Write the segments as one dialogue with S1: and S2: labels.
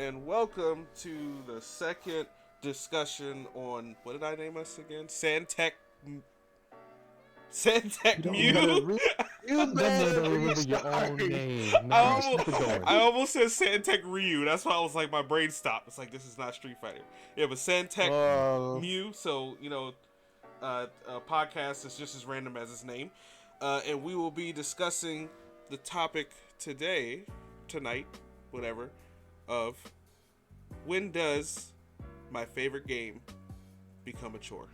S1: and welcome to the second discussion on what did I name us again?
S2: You
S1: Sandtech
S2: don't
S3: You better
S1: Mew.
S2: remember.
S3: re-
S2: You
S3: you
S2: better
S3: better remember your
S2: restart.
S3: own name.
S1: I
S3: Nah,
S1: almost,
S3: keep it going.
S1: I almost said Sandtech Ryu. That's why I was like, my brain stopped. It's like this is not Street Fighter. Yeah, but Sandtech
S3: Uh,
S1: Mew. So a podcast is just as random as its name, and we will be discussing the topic tonight, whatever, of when does my favorite game become a chore?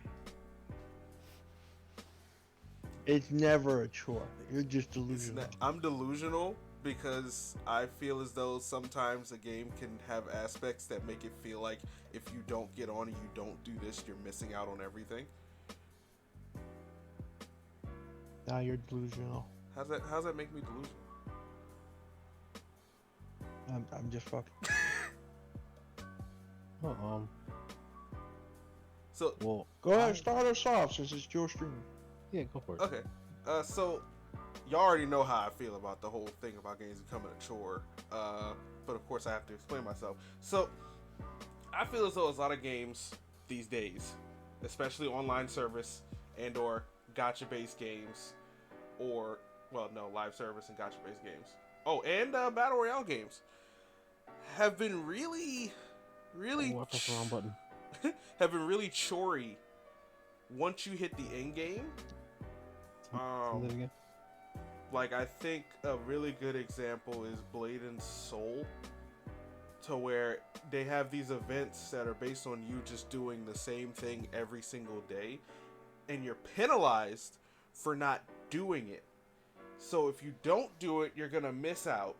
S2: It's never a chore. You're just delusional.
S1: I'm delusional because I feel as though sometimes a game can have aspects that make it feel like if you don't get on and you don't do this, you're missing out on everything.
S2: Now you're delusional.
S1: How's that make me delusional?
S2: I'm just fucking.
S3: uh,
S1: So
S3: well,
S2: Go ahead, start us off since it's your stream.
S3: yeah, go for it.
S1: okay, so y'all already know how I feel about the whole thing about games becoming a chore. But of course I have to explain myself. So I feel as though there's a lot of games these days, especially online service and or gacha based games, or live service and gacha based games. Oh, and battle royale games have been really
S3: Oh, I pressed the wrong button.
S1: have been really chorey once you hit the end game.
S3: Say that again.
S1: Like I think a really good example is Blade and Soul, to where they have these events that are based on you just doing the same thing every single day, and you're penalized for not doing it. So if you don't do it, you're gonna miss out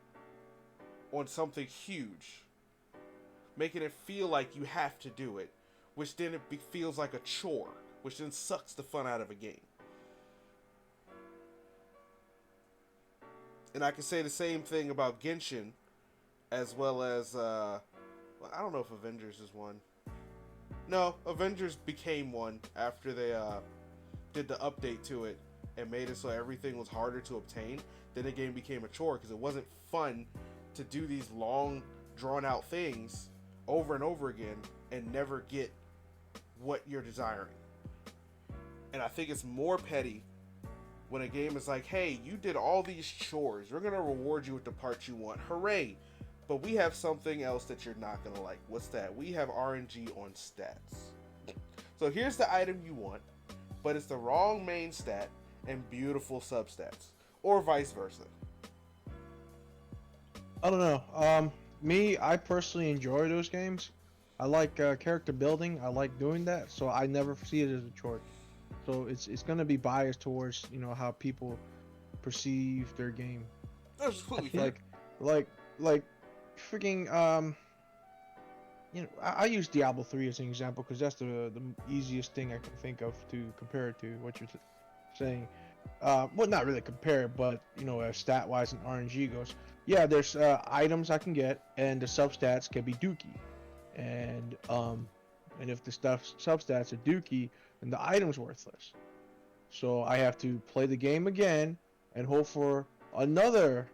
S1: on something huge, making it feel like you have to do it, which then feels like a chore, which then sucks the fun out of a game. And I can say the same thing about Genshin, as well as I don't know if Avengers is one. No, Avengers became one after they did the update to it and made it so everything was harder to obtain. Then the game became a chore because it wasn't fun to do these long, drawn-out things over and over again and never get what you're desiring. And I think it's more petty when a game is like, hey, you did all these chores, we're going to reward you with the parts you want. Hooray! But we have something else that you're not going to like. What's that? We have RNG on stats. So here's the item you want, but it's the wrong main stat and beautiful substats. Or vice versa.
S2: I don't know. I personally enjoy those games. I like character building. I like doing that, so I never see it as a chore. So it's gonna be biased towards how people perceive their game.
S1: That's completely fair.
S2: Like freaking I use Diablo 3 as an example because that's the easiest thing I can think of to compare it to what you're saying. Well, not really compare it, but as stat wise and RNG goes, yeah, there's items I can get, and the substats can be dookie, and if the substats are dookie, then the item's worthless. So I have to play the game again and hope for another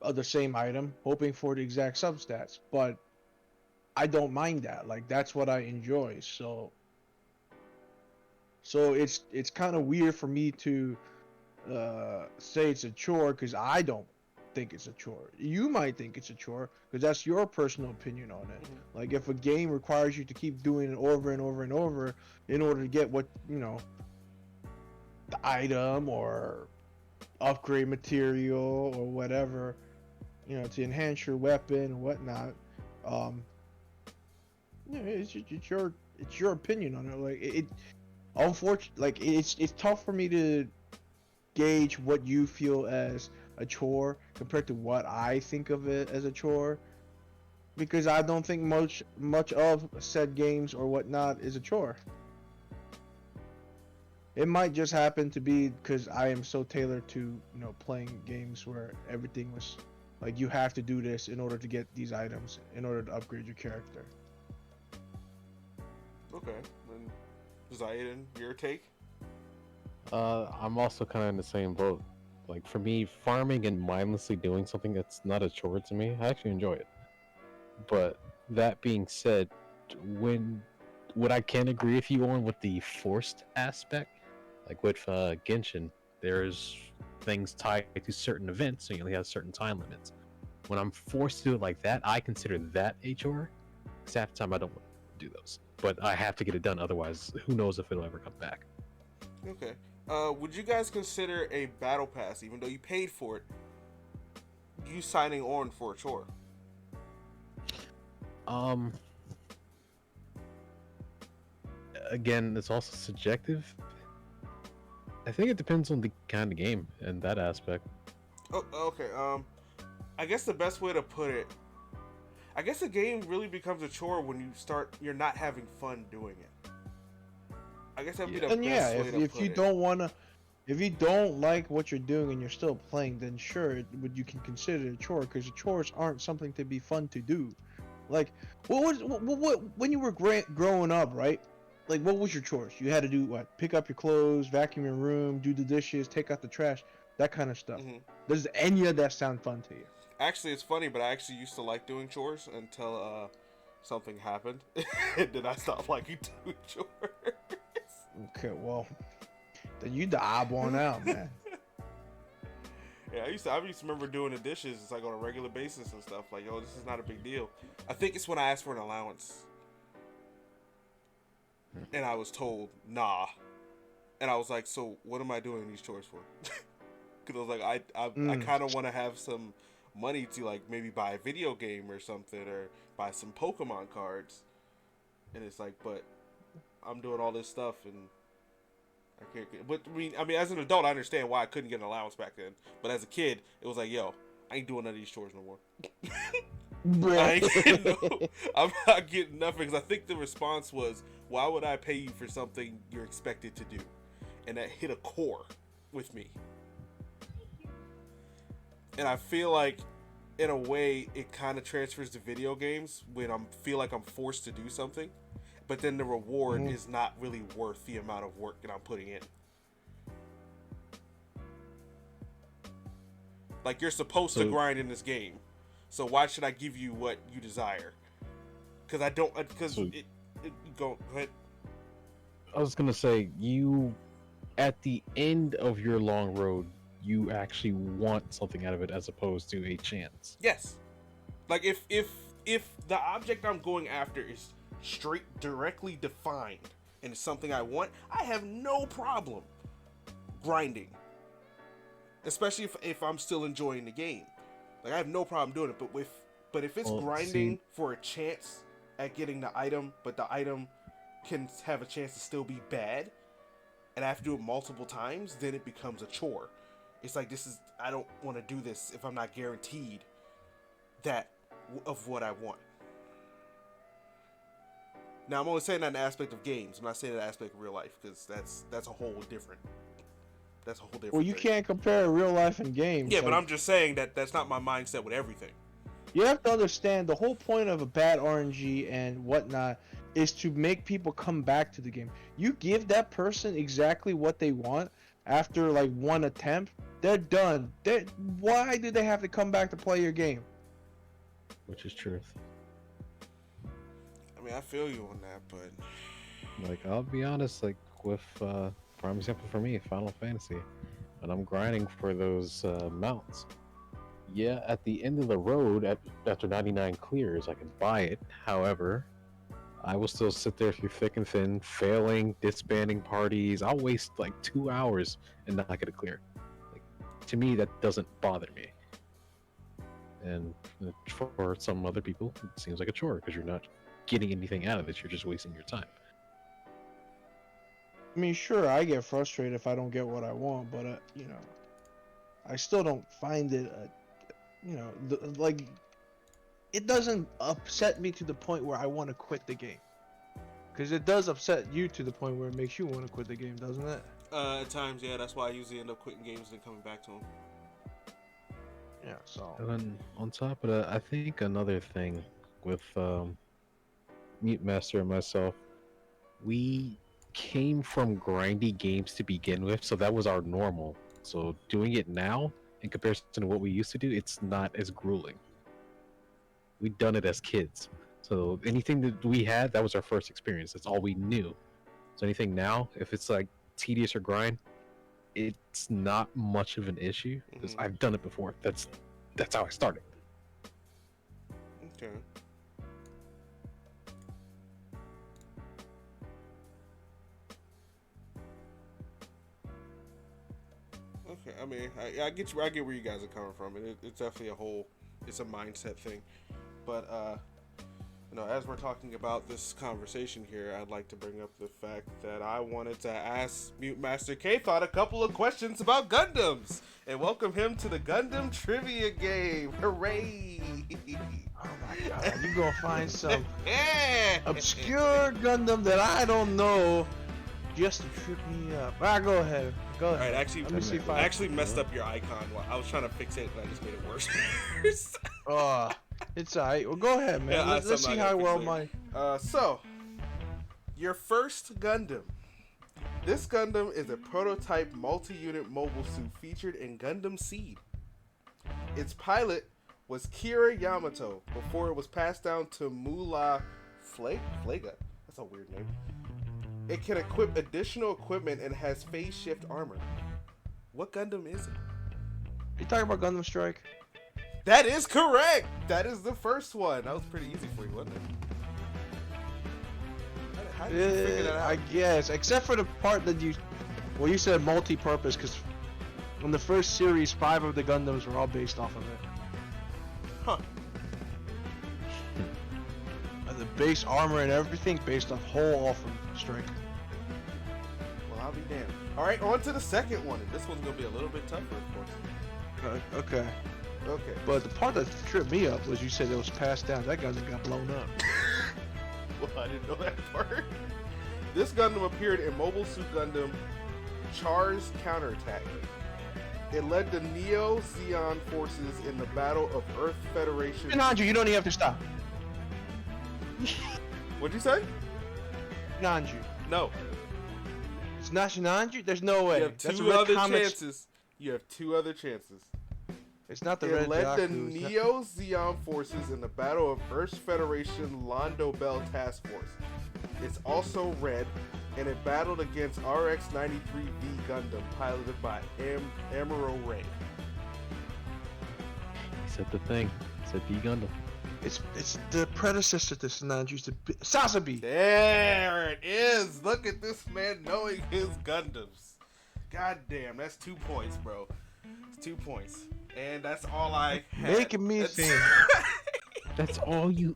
S2: of the same item, hoping for the exact substats. But I don't mind that. Like that's what I enjoy. So it's kind of weird for me to say it's a chore because I don't think it's a chore. You might think it's a chore because that's your personal opinion on it.
S1: Mm-hmm.
S2: Like if a game requires you to keep doing it over and over and over in order to get what the item or upgrade material or whatever, to enhance your weapon and whatnot, it's your opinion on it. Like it unfortunately, like it's tough for me to gauge what you feel as a chore compared to what I think of it as a chore, because I don't think much of said games or whatnot is a chore. It might just happen to be because I am so tailored to playing games where everything was like you have to do this in order to get these items in order to upgrade your character.
S1: Okay, then Zayden, your take?
S3: I'm also kind of in the same boat. Like for me, farming and mindlessly doing something that's not a chore to me, I actually enjoy it. But that being said, when what I can agree with you on with the forced aspect, like with Genshin, there's things tied to certain events, so you only have certain time limits. When I'm forced to do it like that, I consider that a chore. Because half the time I don't want to do those, but I have to get it done. Otherwise, who knows if it'll ever come back.
S1: Okay. Would you guys consider a battle pass, even though you paid for it, you signing on for a chore?
S3: Um, Again, it's also subjective. I think it depends on the kind of game and that aspect.
S1: Oh, okay. I guess the best way to put it, I guess the game really becomes a chore when you're not having fun doing it. I guess that'd be the
S2: And yeah,
S1: best way to
S2: if
S1: put
S2: you
S1: it.
S2: don't wanna, if you don't like what you're doing and you're still playing, then sure, you can consider it a chore because chores aren't something to be fun to do. Like, what when you were growing up, right? Like, what was your chores? You had to do what? Pick up your clothes, vacuum your room, do the dishes, take out the trash, that kind of stuff.
S1: Hmm.
S2: Does any of that sound fun to you?
S1: Actually, it's funny, but I actually used to like doing chores until something happened, and then I stopped liking doing chores.
S2: Okay, well, then you the odd one out, man.
S1: Yeah, I used to remember doing the dishes. It's like on a regular basis and stuff. Like, oh, this is not a big deal. I think it's when I asked for an allowance, and I was told nah, and I was like, so what am I doing these chores for? Because I was like, I
S2: Mm.
S1: kind of want to have some money to like maybe buy a video game or something, or buy some Pokemon cards, and it's like, but I'm doing all this stuff and I can't get. But I mean, as an adult, I understand why I couldn't get an allowance back then. But as a kid, it was like, yo, I ain't doing none of these chores no more. I ain't getting no, I'm not getting nothing because I think the response was, why would I pay you for something you're expected to do? And that hit a core with me. And I feel like, in a way, it kind of transfers to video games when I feel like I'm forced to do something, but then the reward
S2: Mhm.
S1: is not really worth the amount of work that I'm putting in. Like, you're supposed to
S3: So,
S1: grind in this game, so why should I give you what you desire? Because I don't. Because
S3: so
S1: go ahead.
S3: I was gonna say, you at the end of your long road, you actually want something out of it as opposed to a chance.
S1: Yes. Like, if the object I'm going after is straight directly defined and it's something I want, I have no problem grinding. Especially if I'm still enjoying the game. Like, I have no problem doing it. But if it's
S3: Well,
S1: grinding
S3: see,
S1: for a chance at getting the item, but the item can have a chance to still be bad, and I have to do it multiple times, then it becomes a chore. It's like, I don't want to do this if I'm not guaranteed that of what I want. Now, I'm only saying that in the aspect of games. I'm not saying that in the aspect of real life, because that's a whole different. That's a whole different
S2: Well, you
S1: thing.
S2: can't compare real life and games.
S1: Yeah, but
S2: Like,
S1: I'm just saying that that's not my mindset with everything.
S2: you have to understand the whole point of a bad RNG and whatnot is to make people come back to the game. You give that person exactly what they want after like one attempt, they're done. Why do they have to come back to play your game?
S3: which is truth.
S1: I mean, I feel you on that, but
S3: Like, I'll be honest, like with prime example for me, Final Fantasy, and I'm grinding for those mounts. Yeah, at the end of the road, after 99 clears, I can buy it. However, I will still sit there through thick and thin, failing, disbanding parties. I'll waste like 2 hours and not get a clear. Like, to me, that doesn't bother me. And for some other people, it seems like a chore because you're not getting anything out of it. You're just wasting your time.
S2: I mean, sure, I get frustrated if I don't get what I want, but I still don't find it, like it doesn't upset me to the point where I want to quit the game. Because it does upset you to the point where it makes you want to quit the game, doesn't it?
S1: at times, yeah, that's why I usually end up quitting games and coming back to them.
S2: Yeah, so.
S3: And then on top of that, I think another thing with Mute Master and myself, we came from grindy games to begin with, so that was our normal. So doing it now, in comparison to what we used to do, it's not as grueling. We'd done it as kids. So anything that we had, that was our first experience. That's all we knew. So anything now, if it's like tedious or grind, it's not much of an issue because I've done it before. That's how I started.
S1: Okay. Okay, I mean, I get you. I get where you guys are coming from, and it's definitely it's a mindset thing. But as we're talking about this conversation here, I'd like to bring up the fact that I wanted to ask Mute Master K Thought a couple of questions about Gundams, and welcome him to the Gundam trivia game. Hooray!
S2: Oh my god, you gonna find some obscure Gundam that I don't know just to trip me up. Alright, go ahead. Go ahead.
S1: Alright, actually,
S2: let me see if
S1: I actually messed up your icon. I was trying to fix it, and I just made it worse.
S2: It's alright. Well, go ahead, man.
S1: Yeah,
S2: Let's see how well my.
S1: So, your first Gundam. This Gundam is a prototype multi-unit mobile suit featured in Gundam Seed. Its pilot was Kira Yamato before it was passed down to Mula Flega. That's a weird name. It can equip additional equipment and has phase shift armor. What Gundam is it?
S2: You talking about Gundam Strike?
S1: That is correct. That is the first one. That was pretty easy for you, wasn't it? How did you figure that out?
S2: I guess, except for the part that you said multi-purpose, because in the first series, 5 of the Gundams were all based off of it.
S1: Huh.
S2: And the base armor and everything based off whole off of Strike.
S1: Well, I'll be damned. All right, on to the second one. And this one's gonna be a little bit tougher, of course.
S2: Okay.
S1: Okay.
S2: But the part that tripped me up was you said it was passed down. That Gundam got blown up.
S1: Well, I didn't know that part. This Gundam appeared in Mobile Suit Gundam Char's Counterattack. It led the Neo Zeon forces in the Battle of Earth Federation.
S2: Nanju, you don't even have to stop.
S1: What'd you say?
S2: Nanju.
S1: No.
S2: It's not Shinanju? There's no way.
S1: You have
S2: That's
S1: two
S2: Red
S1: other
S2: Comet's-
S1: chances. You have two other chances.
S2: It's not the
S1: It
S2: Red
S1: led the
S2: Jaku, it's not-
S1: Neo Zeon forces in the Battle of Earth Federation Londo Bell Task Force. It's also red, and it battled against RX-93V Gundam, piloted by Amuro Ray.
S3: He said the thing. He said V Gundam.
S2: It's the predecessor to Shinanju's Sasabi.
S1: There it is. Look at this man knowing his Gundams. God damn, that's 2 points, bro. It's 2 points. And that's all I had.
S2: Making me think.
S3: That's all you.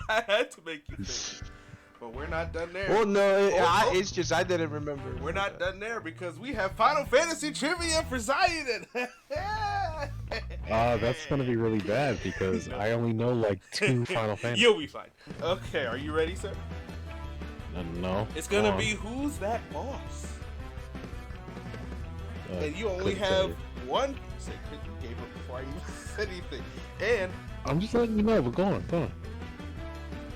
S1: I had to make you think. But we're not done there.
S2: Well, no,
S1: Oh.
S2: it's just I didn't remember.
S1: We're not done there because we have Final Fantasy trivia for Zion.
S3: That's gonna be really bad because I only know like 2 Final Fantasy.
S1: You'll be fine. Okay, are you ready, sir?
S3: No.
S1: It's gonna
S3: Go on.
S1: be Who's That Boss? And you only
S3: couldn't say
S1: have
S3: it.
S1: one. Say, you gave up before I even said anything. And
S3: I'm just letting you know, but go on.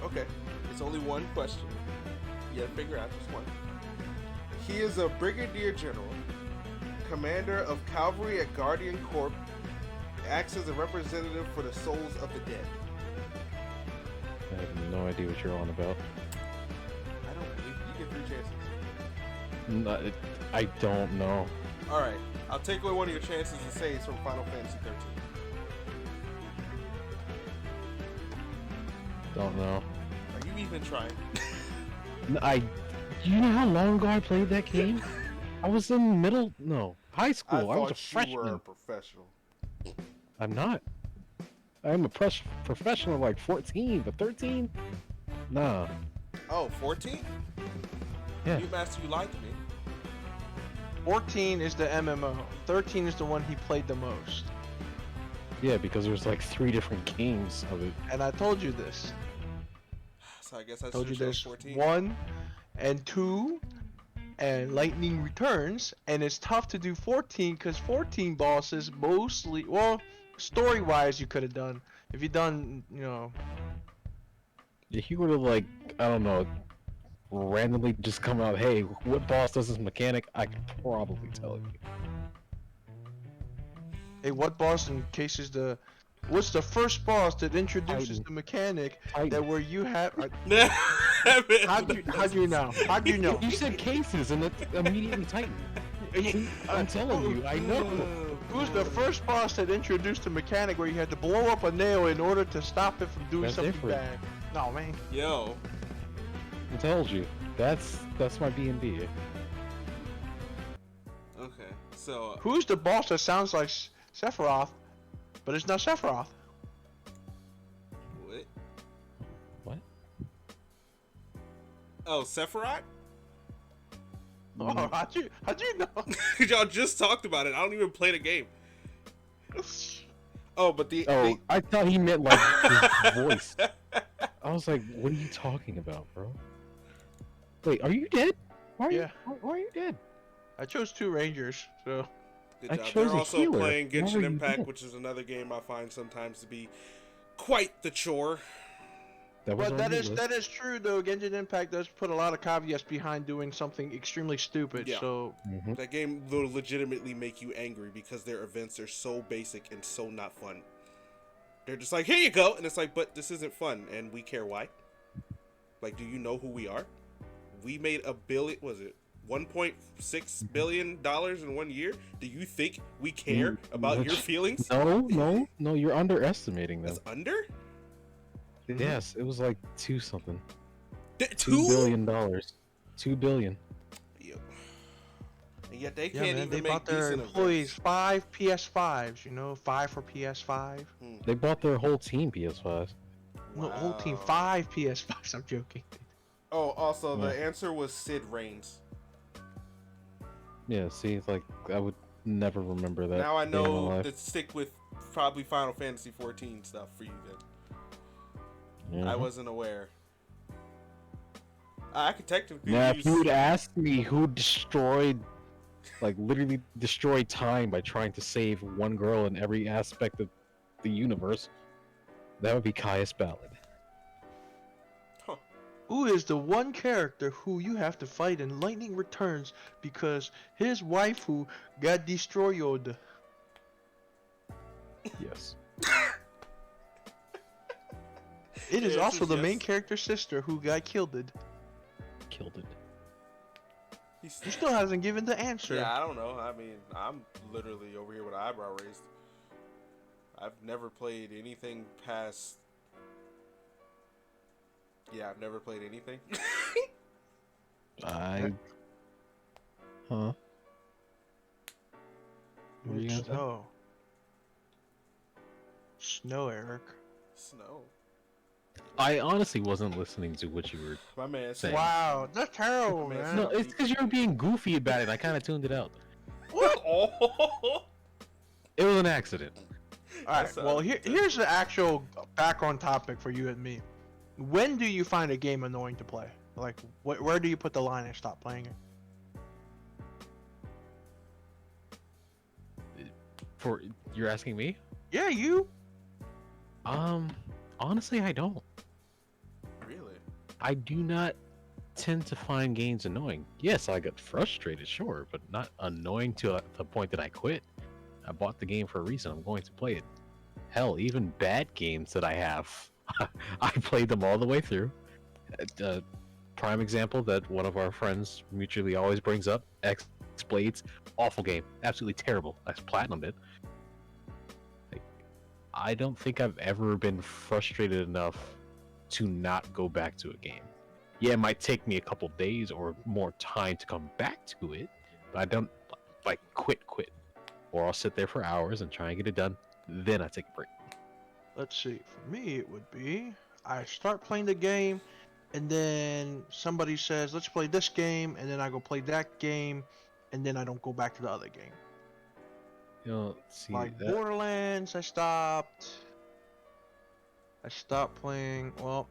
S1: okay, it's only one question. You gotta figure out just one. He is a brigadier general, commander of cavalry at Guardian Corps, acts as a representative for the souls of the dead.
S3: I have no idea what you're on about.
S1: I don't believe you get 3 chances.
S3: I don't know.
S1: All right, I'll take away one of your chances and say it's from Final Fantasy 13.
S3: Don't know.
S1: Are you even trying?
S3: You know how long ago I played that game? I was in high
S1: I
S3: school. I was a
S1: thought you were a
S3: freshman.
S1: professional.
S3: I'm not. I'm a professional like 14, but 13? Nah.
S1: Oh, 14?
S3: Yeah.
S1: You master, you lied to me.
S2: 14 is the MMO. 13 is the one he played the most.
S3: Yeah, because there's like 3 different games of it.
S2: And I told you this.
S1: So I guess I
S2: Told you
S1: should have chose
S2: there's
S1: 14.
S2: 1 and 2 and Lightning Returns, and it's tough to do 14 because 14 bosses mostly, well, story-wise you could have done. If you done,
S3: If you were to like, I don't know, randomly just come out, hey, what boss does this mechanic? I could probably tell you.
S2: hey, what boss in case is the What's the first boss that introduces
S3: Titan.
S2: the mechanic
S3: Titan.
S2: that where you have? How do you know? How do you know?
S3: You said cases, and it immediately tightened. I'm telling you, I know.
S2: Who's the first boss that introduced the mechanic where you had to blow up a nail in order to stop it from doing
S3: That's
S2: something
S3: different.
S2: bad? No, man.
S1: Yo.
S3: I told you. That's my B&B.
S1: Okay. So.
S2: Who's the boss that sounds like Sephiroth, but it's not Sephiroth?
S1: What?
S3: What?
S1: Oh, Sephiroth?
S2: Oh, how'd you know?
S1: Y'all just talked about it. I don't even play the game. Oh, but
S3: Oh, I thought he meant like his voice. I was like, what are you talking about, bro? Wait, are you dead? Why are
S2: Yeah.
S3: Why are you dead?
S2: I chose 2 Rangers, so.
S1: Good
S3: I
S1: job.
S3: chose
S1: They're
S3: a
S1: also
S3: healer.
S1: playing
S3: Why are
S1: Genshin
S3: you
S1: Impact,
S3: dead?
S1: which is another game I find sometimes to be quite the chore.
S3: That was
S2: But
S3: on
S2: that
S3: your
S2: is
S3: list.
S2: that is true though. Genshin Impact does put a lot of caveats behind doing something extremely stupid.
S1: Yeah.
S2: So
S3: Mhm.
S1: That game will legitimately make you angry because their events are so basic and so not fun. They're just like, here you go, and it's like, but this isn't fun, and we care why. Like, do you know who we are? We made $1.6 billion in 1 year. Do you think we care about your feelings?
S3: No, you're underestimating them.
S1: That's under?
S3: Yes, it was like 2 something. $2
S1: 2
S3: billion. $2 billion.
S1: Yo. And yet they
S2: yeah,
S1: can't
S2: man,
S1: even
S2: they
S1: make
S2: bought their
S1: decent
S2: employees
S1: events.
S2: 5 PS5s. You know, 5 for PS5.
S3: They bought their whole team PS5s.
S2: No, whole team
S1: Wow.
S2: 5 PS5s. I'm joking.
S1: Oh, also,
S3: Yeah.
S1: the answer was Sid Reigns.
S3: Yeah, see, it's like I would never remember that.
S1: Now I
S3: day in my
S1: know
S3: life.
S1: to stick with probably Final Fantasy 14 stuff for you then. I
S3: Mhm.
S1: wasn't aware. I could technically
S3: Now,
S1: use...
S3: if you would ask me who destroyed, like literally destroyed time by trying to save one girl in every aspect of the universe, that would be Caius Ballad.
S1: Huh.
S2: Who is the one character who you have to fight in Lightning Returns because his waifu got destroyed?
S3: Yes.
S2: It is
S1: The
S2: also
S1: answer's
S2: the main
S1: yes.
S2: character's sister who got killed.
S3: Killed it.
S1: He's...
S2: He still hasn't given the answer.
S1: Yeah, I don't know. I mean, I'm literally over here with an eyebrow raised. I've never played anything past... Yeah, I've never played anything.
S3: Huh? What were you gonna say?
S2: Snow. Snow, Eric.
S1: Snow.
S3: I honestly wasn't listening to what you were.
S1: My man said...
S3: Saying.
S2: Wow, that's terrible,
S1: Man,
S2: man.
S3: No, it's because you were being goofy about it. I kind of tuned it out.
S2: What?
S1: Oh!
S3: It was an accident.
S2: Alright,
S1: That's
S2: well,
S1: a-
S2: here's the actual background topic for you and me. When do you find a game annoying to play? Like, where do you put the line and stop playing it?
S3: For you're asking me?
S2: Yeah, you.
S3: Honestly, I don't.
S1: Really?
S3: I do not tend to find games annoying. Yes, I got frustrated, sure, but not annoying to the point that I quit. I bought the game for a reason. I'm going to play it. Hell, even bad games that I have, I played them all the way through. Prime example that one of our friends mutually always brings up: X Blades, awful game, absolutely terrible. I platinumed it. Like, I don't think I've ever been frustrated enough to not go back to a game. Yeah, it might take me a couple days or more time to come back to it, but I don't like quit, or I'll sit there for hours and try and get it done. Then I take a break.
S2: Let's see. For me, it would be I start playing the game, and then somebody says, "Let's play this game," and then I go play that game, and then I don't go back to the other game.
S3: You know, see
S2: Like
S3: that.
S2: Borderlands, I stopped. I stopped playing. Well,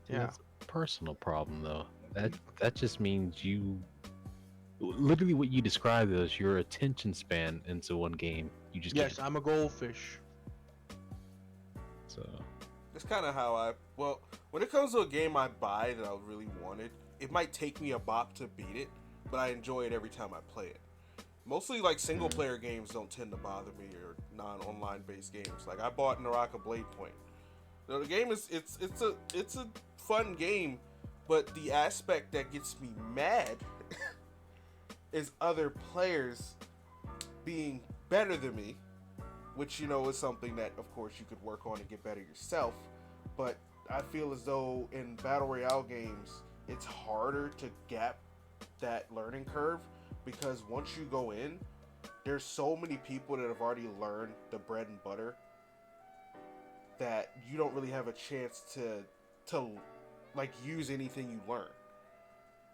S3: See,
S2: yeah.
S3: that's a personal problem though. That just means you literally what you described as your attention span into one game. You just
S2: Yes,
S3: can't.
S2: I'm a goldfish.
S3: So
S1: That's kind of how I... Well, when it comes to a game I buy that I really wanted, it might take me a bop to beat it, but I enjoy it every time I play it. Mostly, like, single-player games don't tend to bother me or non-online based games. Like I bought Naraka Blade Point. Now, the game is it's a fun game, but the aspect that gets me mad is other players being better than me, which is something that of course you could work on and get better yourself. But I feel as though in battle royale games, it's harder to gap that learning curve because once you go in, there's so many people that have already learned the bread and butter that you don't really have a chance to like use anything you learn.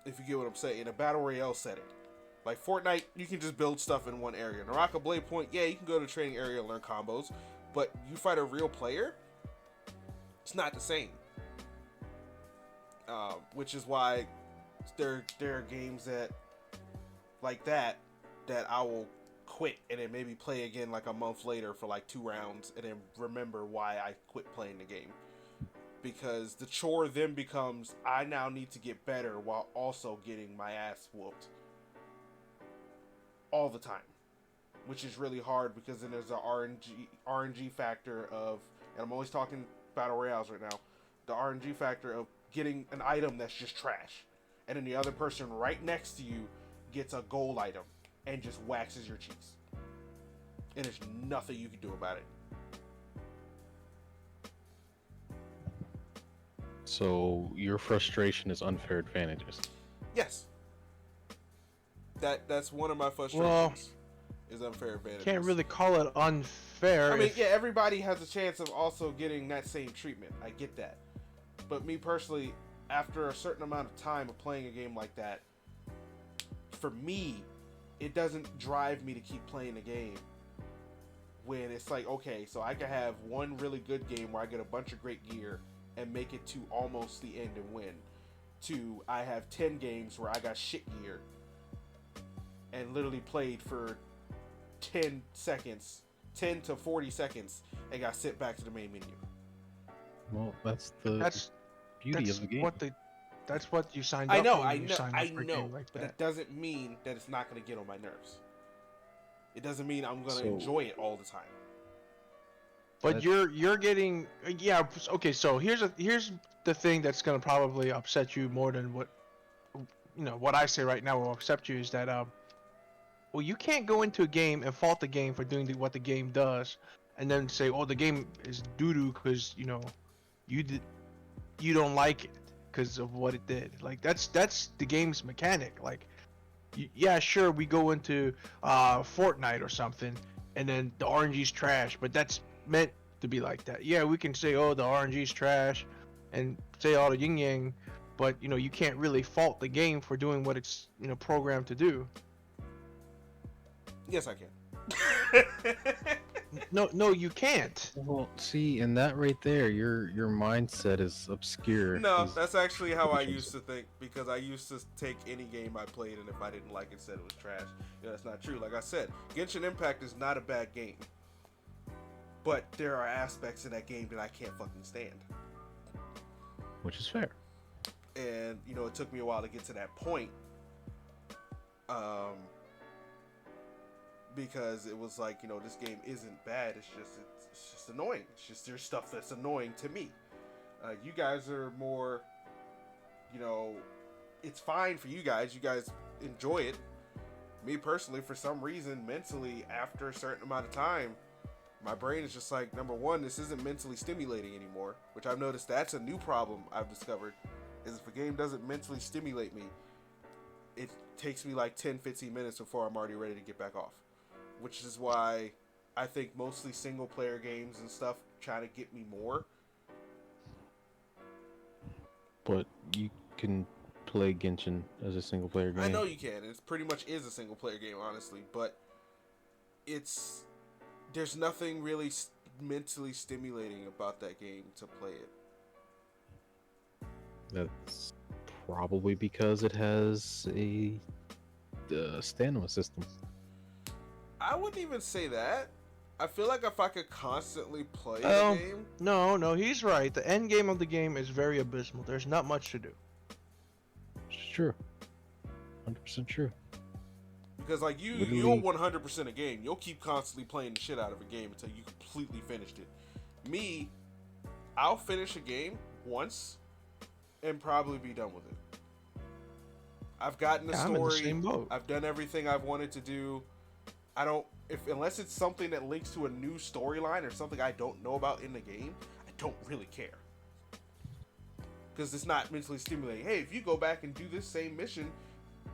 S1: If you get what I'm saying, in a battle royale setting, like Fortnite, you can just build stuff in one area. Naraka Blade Point, yeah, you can go to the training area and learn combos, but you fight a real player, it's not the same. Which is why there are games that like that I will quit and then maybe play again like a month later for like 2 rounds and then remember why I quit playing the game. Because the chore then becomes I now need to get better while also getting my ass whooped all the time, which is really hard because then there's a RNG factor of, and I'm always talking battle royales right now, the RNG factor of getting an item that's just trash, and then the other person right next to you gets a gold item and just waxes your cheeks, and there's nothing you can do about it.
S3: So your frustration is unfair advantages.
S1: Yes, that's one of my frustrations.
S2: Well,
S1: is unfair advantages.
S2: Can't really call it unfair.
S1: I mean, yeah, everybody has a chance of also getting that same treatment. I get that. But me personally, after a certain amount of time of playing a game like that, for me, it doesn't drive me to keep playing the game. When it's like, okay, so I can have one really good game where I get a bunch of great gear and make it to almost the end and win. To I have 10 games where I got shit gear and literally played for 10 to 40 seconds and got sent back to the main menu.
S3: Well, that's the beauty of the game.
S2: That's what you signed
S1: I
S2: up
S1: know,
S2: for.
S1: I
S2: You
S1: know,
S2: signed up
S1: I
S2: for a
S1: know,
S2: game like
S1: but
S2: that.
S1: it doesn't mean that it's not going to get on my nerves. It doesn't mean I'm going to
S3: So-
S1: enjoy it all the time.
S2: But you're getting okay. So here's the thing that's gonna probably upset you more than what I say right now will upset you is that well, you can't go into a game and fault the game for doing what the game does, and then say, oh, the game is doo doo because you don't like it because of what it did. Like that's the game's mechanic. Like yeah, sure, we go into Fortnite or something, and then the RNG's trash, but that's meant to be like that. Yeah, we can say, oh, the RNG's trash, and say all the yin yang, but you can't really fault the game for doing what it's programmed to do.
S1: Yes, I can.
S2: No, you can't.
S3: Well, see, and that right there, your mindset is obscure.
S1: No,
S3: 'cause-
S1: that's actually how I used to think, because I used to take any game I played and if I didn't like it, said it was trash. That's not true. Like I said, Genshin Impact is not a bad game, but there are aspects in that game that I can't fucking stand.
S3: which is fair.
S1: And it took me a while to get to that point, because it was like, this game isn't bad, it's just annoying. It's just there's stuff that's annoying to me. You guys are more, it's fine for you guys enjoy it. Me personally, for some reason, mentally, after a certain amount of time, my brain is just like, number one, this isn't mentally stimulating anymore, which I've noticed that's a new problem I've discovered, is if a game doesn't mentally stimulate me, it takes me like 10-15 minutes before I'm already ready to get back off. Which is why I think mostly single player games and stuff try to get me more.
S3: But you can play Genshin as a single player game.
S1: I know you can. It pretty much is a single player game, honestly, but there's nothing really mentally stimulating about that game to play it.
S3: That's probably because it has a stamina system.
S1: I wouldn't even say that. I feel like if I could constantly play the
S2: Oh.
S1: game,
S2: No, he's right. The end game of the game is very abysmal. There's not much to do.
S3: It's true. 100% true.
S1: Because like you'll
S3: Literally,
S1: 100% a game. You'll keep constantly playing the shit out of a game until you completely finished it. Me, I'll finish a game once and probably be done with it. I've gotten the
S2: Yeah,
S1: story.
S2: I'm in the same boat.
S1: I've done everything I've wanted to do. I don't unless it's something that links to a new storyline or something I don't know about in the game, I don't really care. Because it's not mentally stimulating. Hey, if you go back and do this same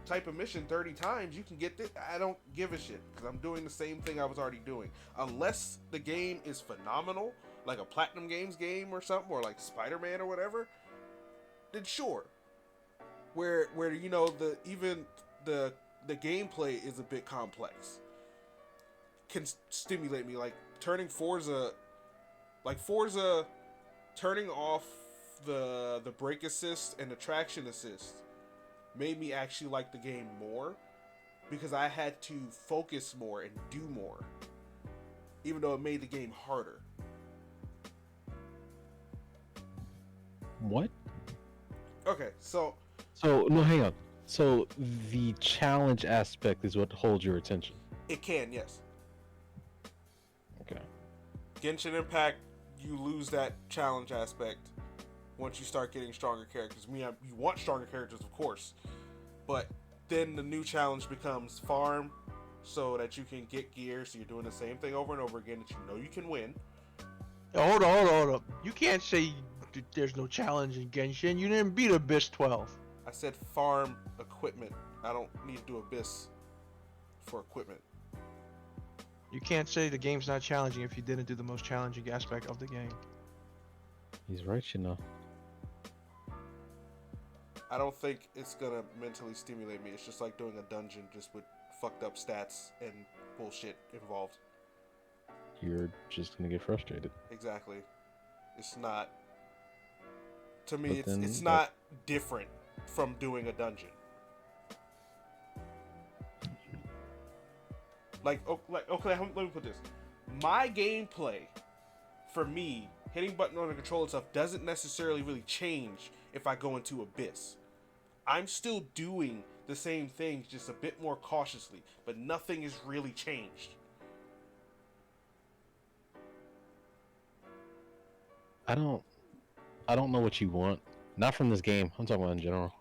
S1: type of mission 30 times, you can get this. I don't give a shit because I'm doing the same thing I was already doing. Unless the game is phenomenal, like a Platinum Games game or something, or like Spider-Man or whatever, then sure. Where you know the gameplay is a bit complex, can stimulate me, like turning Forza, turning off the brake assist and the traction assist made me actually like the game more because I had to focus more and do more, even though it made the game harder.
S3: what?
S1: Okay, so
S3: So no, hang on. So the challenge aspect is what holds your attention.
S1: it can, yes.
S3: Okay.
S1: Genshin Impact, you lose that challenge aspect once you start getting stronger characters. You want stronger characters, of course, but then the new challenge becomes farm so that you can get gear, so you're doing the same thing over and over again that you know you can win.
S2: Yo, hold on. You can't say there's no challenge in Genshin. You didn't beat Abyss 12.
S1: I said farm equipment. I don't need to do Abyss for equipment.
S2: You can't say the game's not challenging if you didn't do the most challenging aspect of the game.
S3: He's right, you know.
S1: I don't think it's gonna mentally stimulate me. It's just like doing a dungeon just with fucked up stats and bullshit involved.
S3: You're just gonna get frustrated.
S1: Exactly. It's not. To me,
S3: But
S1: it's
S3: then,
S1: not different from doing a dungeon. Okay, let me put this. My gameplay, for me, hitting button on the controller stuff doesn't necessarily really change if I go into Abyss. I'm still doing the same things, just a bit more cautiously, but nothing is really changed.
S3: I don't know what you want. Not from this game. I'm talking about in general.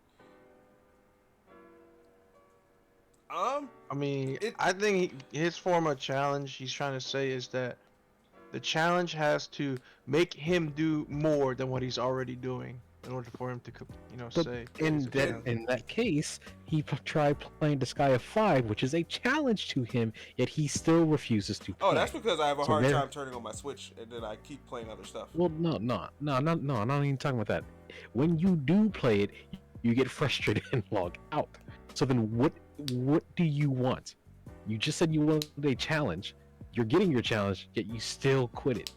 S2: I mean, I think his form of challenge he's trying to say is that the challenge has to make him do more than what he's already doing in order for him to,
S3: But
S2: say.
S3: in that case, he tried playing Disgaea 5, which is a challenge to him, yet he still refuses to play.
S1: Oh, that's because I have a
S3: So
S1: hard
S3: there-
S1: time turning on my Switch, and then I keep playing other stuff.
S3: Well, no, I'm not even talking about that. When you do play it, you get frustrated and log out. So then what do you want? You just said you wanted a challenge. You're getting your challenge, yet you still quit it.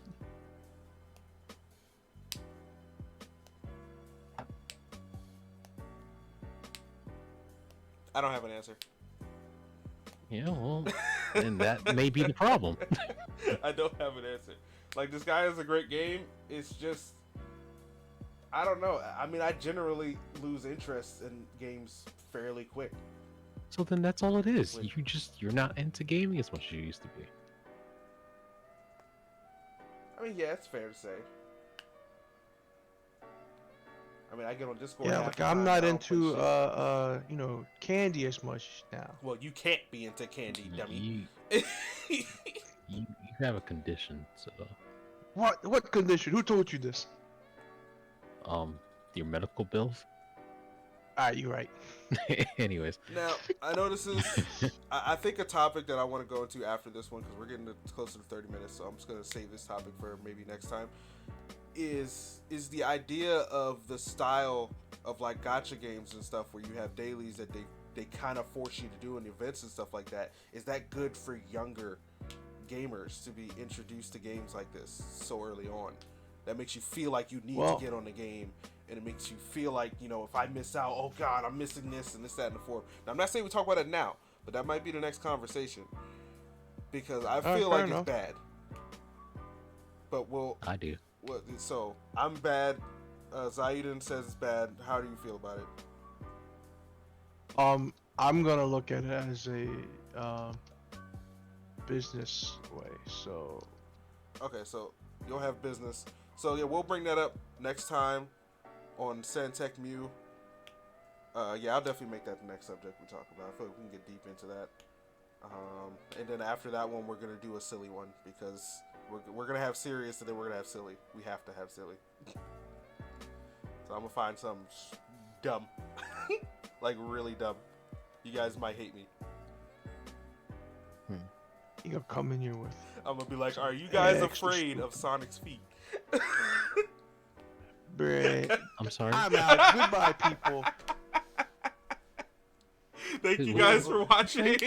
S1: I don't have an answer.
S3: Yeah, well, and that may be the problem.
S1: I don't have an answer. Like, this guy is a great game. It's just, I don't know. I mean, I generally lose interest in games fairly quick.
S3: So then that's all it is. You're not into gaming as much as you used to be.
S1: I mean, yeah, it's fair to say. I mean, I get on Discord.
S2: Yeah,
S1: half
S2: like
S1: the
S2: I'm
S1: time,
S2: not
S1: I don't play
S2: into
S1: shit.
S2: candy as much now.
S1: Well, you can't be into candy, dummy.
S3: You have a condition, so
S2: What condition? Who told you this?
S3: your medical bills.
S2: You're right.
S3: Anyways,
S1: Now, I know this is, I think a topic that I want to go into after this one, because we're getting closer to 30 minutes, so I'm just going to save this topic for maybe next time, is the idea of the style of like gacha games and stuff where you have dailies that they kind of force you to do in events and stuff like that. Is that good for younger gamers to be introduced to games like this so early on? That makes you feel like you need to get on the game, and it makes you feel like, you know, if I miss out, oh god, I'm missing this and this, that, and the fourth. Now, I'm not saying we talk about it now, but that might be the next conversation, because I feel like it's bad. But
S3: I do.
S1: So I'm bad. Zaiden says it's bad. How do you feel about it?
S2: I'm gonna look at it as business way. So
S1: Okay, so you'll have business. So yeah, we'll bring that up next time on Santec Mew. Yeah, I'll definitely make that the next subject we talk about. I feel like we can get deep into that. And then after that one, we're gonna do a silly one because we're gonna have serious and then we're gonna have silly. We have to have silly. So I'm gonna find something dumb, like really dumb. You guys might hate me.
S2: you gonna come in here with
S1: I'm gonna be like, are you guys
S2: extra
S1: afraid
S2: scoop.
S1: of Sonic's feet?
S2: Bruh.
S3: I'm sorry.
S2: I'm out. Goodbye, people.
S1: Thank
S3: His
S1: you
S3: what?
S1: guys for watching.